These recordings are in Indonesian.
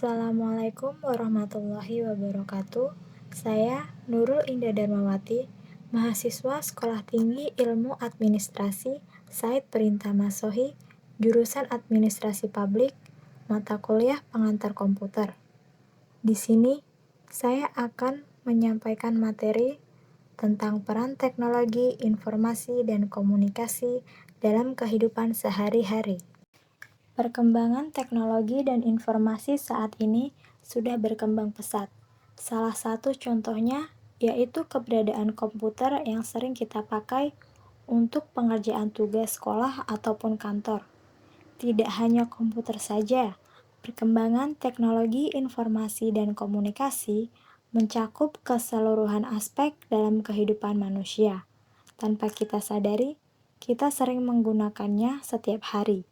Assalamualaikum warahmatullahi wabarakatuh. Saya Nurul Indah Darmawati, mahasiswa Sekolah Tinggi Ilmu Administrasi Said Perintah Masohi, jurusan Administrasi Publik, mata kuliah Pengantar Komputer. Di sini, saya akan menyampaikan materi tentang peran teknologi, informasi, dan komunikasi dalam kehidupan sehari-hari. Perkembangan teknologi dan informasi saat ini sudah berkembang pesat. Salah satu contohnya yaitu keberadaan komputer yang sering kita pakai untuk pengerjaan tugas sekolah ataupun kantor. Tidak hanya komputer saja, perkembangan teknologi informasi dan komunikasi mencakup keseluruhan aspek dalam kehidupan manusia. Tanpa kita sadari, kita sering menggunakannya setiap hari.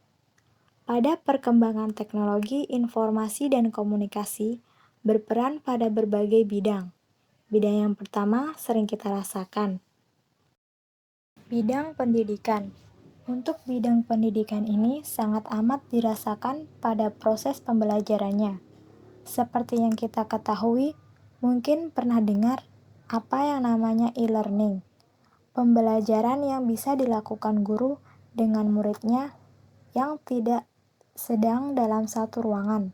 Pada perkembangan teknologi informasi dan komunikasi berperan pada berbagai bidang. Bidang yang pertama sering kita rasakan. Bidang pendidikan. Untuk bidang pendidikan ini sangat amat dirasakan pada proses pembelajarannya. Seperti yang kita ketahui, mungkin pernah dengar apa yang namanya e-learning. Pembelajaran yang bisa dilakukan guru dengan muridnya yang tidak sedang dalam satu ruangan.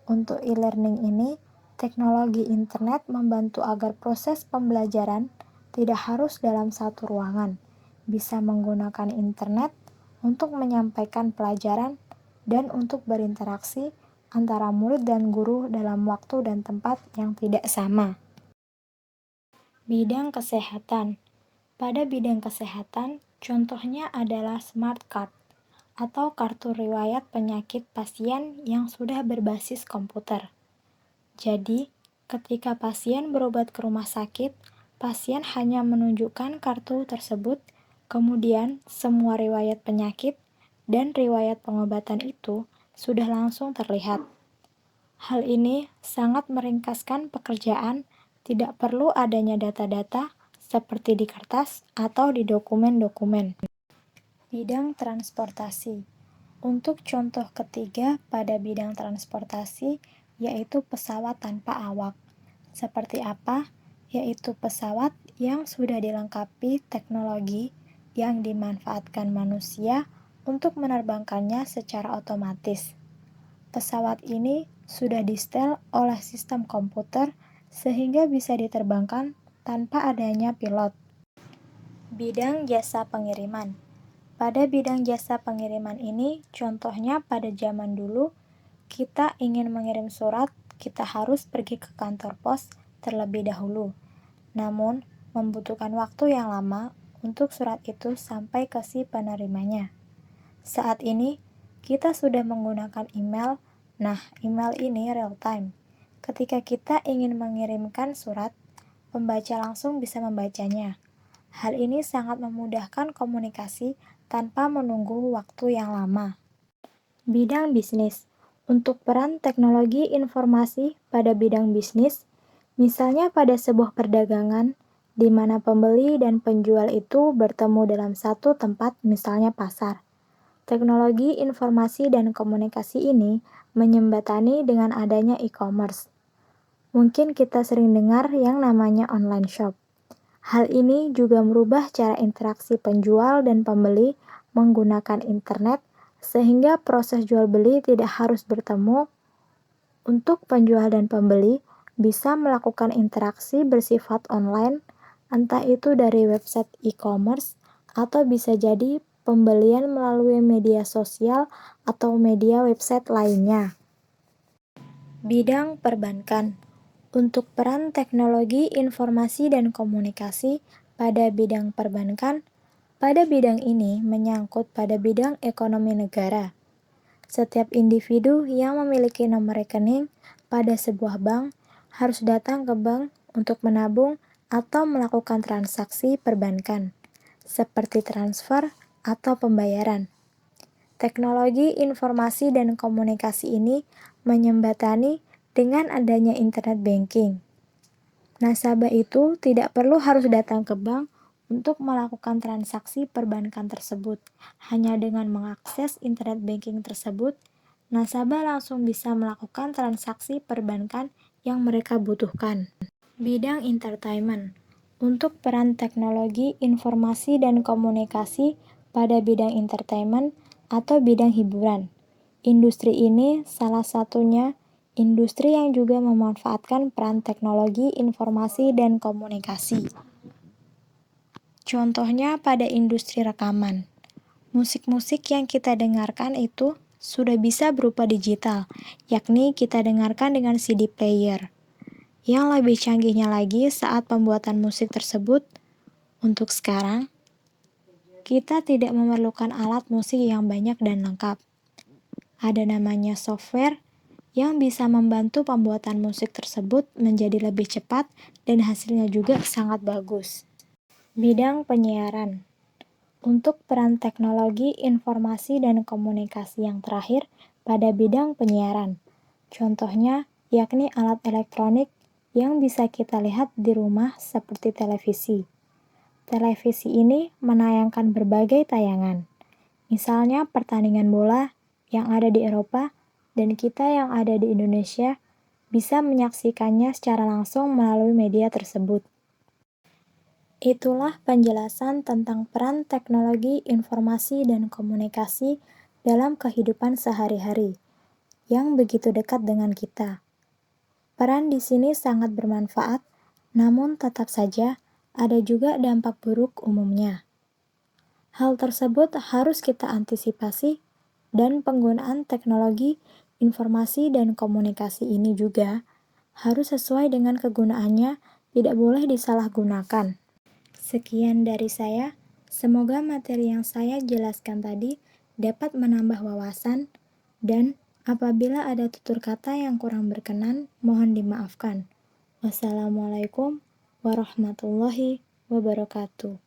Untuk e-learning ini, teknologi internet membantu agar proses pembelajaran tidak harus dalam satu ruangan, bisa menggunakan internet untuk menyampaikan pelajaran dan untuk berinteraksi antara murid dan guru dalam waktu dan tempat yang tidak sama. Bidang kesehatan. Pada bidang kesehatan, contohnya adalah smart card atau kartu riwayat penyakit pasien yang sudah berbasis komputer. Jadi, ketika pasien berobat ke rumah sakit, pasien hanya menunjukkan kartu tersebut, kemudian semua riwayat penyakit dan riwayat pengobatan itu sudah langsung terlihat. Hal ini sangat meringkaskan pekerjaan, tidak perlu adanya data-data seperti di kertas atau di dokumen-dokumen. Bidang transportasi. Untuk contoh ketiga pada bidang transportasi yaitu pesawat tanpa awak. Seperti apa? Yaitu pesawat yang sudah dilengkapi teknologi yang dimanfaatkan manusia untuk menerbangkannya secara otomatis. Pesawat ini sudah di-setel oleh sistem komputer sehingga bisa diterbangkan tanpa adanya pilot. Bidang jasa pengiriman. Pada bidang jasa pengiriman ini, contohnya pada zaman dulu, kita ingin mengirim surat, kita harus pergi ke kantor pos terlebih dahulu. Namun, membutuhkan waktu yang lama untuk surat itu sampai ke si penerimanya. Saat ini, kita sudah menggunakan email. Nah, email ini real time. Ketika kita ingin mengirimkan surat, pembaca langsung bisa membacanya. Hal ini sangat memudahkan komunikasi tanpa menunggu waktu yang lama. Bidang bisnis. Untuk peran teknologi informasi pada bidang bisnis, misalnya pada sebuah perdagangan, di mana pembeli dan penjual itu bertemu dalam satu tempat, misalnya pasar. Teknologi informasi dan komunikasi ini menjembatani dengan adanya e-commerce. Mungkin kita sering dengar yang namanya online shop. Hal ini juga merubah cara interaksi penjual dan pembeli menggunakan internet sehingga proses jual beli tidak harus bertemu. Untuk penjual dan pembeli bisa melakukan interaksi bersifat online, entah itu dari website e-commerce atau bisa jadi pembelian melalui media sosial atau media website lainnya. Bidang perbankan. Untuk peran teknologi informasi dan komunikasi pada bidang perbankan, pada bidang ini menyangkut pada bidang ekonomi negara. Setiap individu yang memiliki nomor rekening pada sebuah bank harus datang ke bank untuk menabung atau melakukan transaksi perbankan, seperti transfer atau pembayaran. Teknologi informasi dan komunikasi ini menjembatani dengan adanya internet banking. Nasabah itu tidak perlu harus datang ke bank untuk melakukan transaksi perbankan tersebut. Hanya dengan mengakses internet banking tersebut, nasabah langsung bisa melakukan transaksi perbankan yang mereka butuhkan. Bidang entertainment. Untuk peran teknologi informasi dan komunikasi pada bidang entertainment atau bidang hiburan. Industri ini salah satunya industri yang juga memanfaatkan peran teknologi informasi dan komunikasi. Contohnya pada industri rekaman. Musik-musik yang kita dengarkan itu sudah bisa berupa digital, yakni kita dengarkan dengan CD player. Yang lebih canggihnya lagi saat pembuatan musik tersebut, untuk sekarang, kita tidak memerlukan alat musik yang banyak dan lengkap. Ada namanya software yang bisa membantu pembuatan musik tersebut menjadi lebih cepat dan hasilnya juga sangat bagus. Bidang penyiaran. Untuk peran teknologi informasi dan komunikasi yang terakhir pada bidang penyiaran. Contohnya yakni alat elektronik yang bisa kita lihat di rumah seperti televisi. Televisi ini menayangkan berbagai tayangan, misalnya pertandingan bola yang ada di Eropa dan kita yang ada di Indonesia bisa menyaksikannya secara langsung melalui media tersebut. Itulah penjelasan tentang peran teknologi informasi dan komunikasi dalam kehidupan sehari-hari yang begitu dekat dengan kita. Peran di sini sangat bermanfaat, namun tetap saja ada juga dampak buruk umumnya. Hal tersebut harus kita antisipasi dan penggunaan teknologi informasi dan komunikasi ini juga harus sesuai dengan kegunaannya, tidak boleh disalahgunakan. Sekian dari saya, semoga materi yang saya jelaskan tadi dapat menambah wawasan dan apabila ada tutur kata yang kurang berkenan, mohon dimaafkan. Wassalamualaikum warahmatullahi wabarakatuh.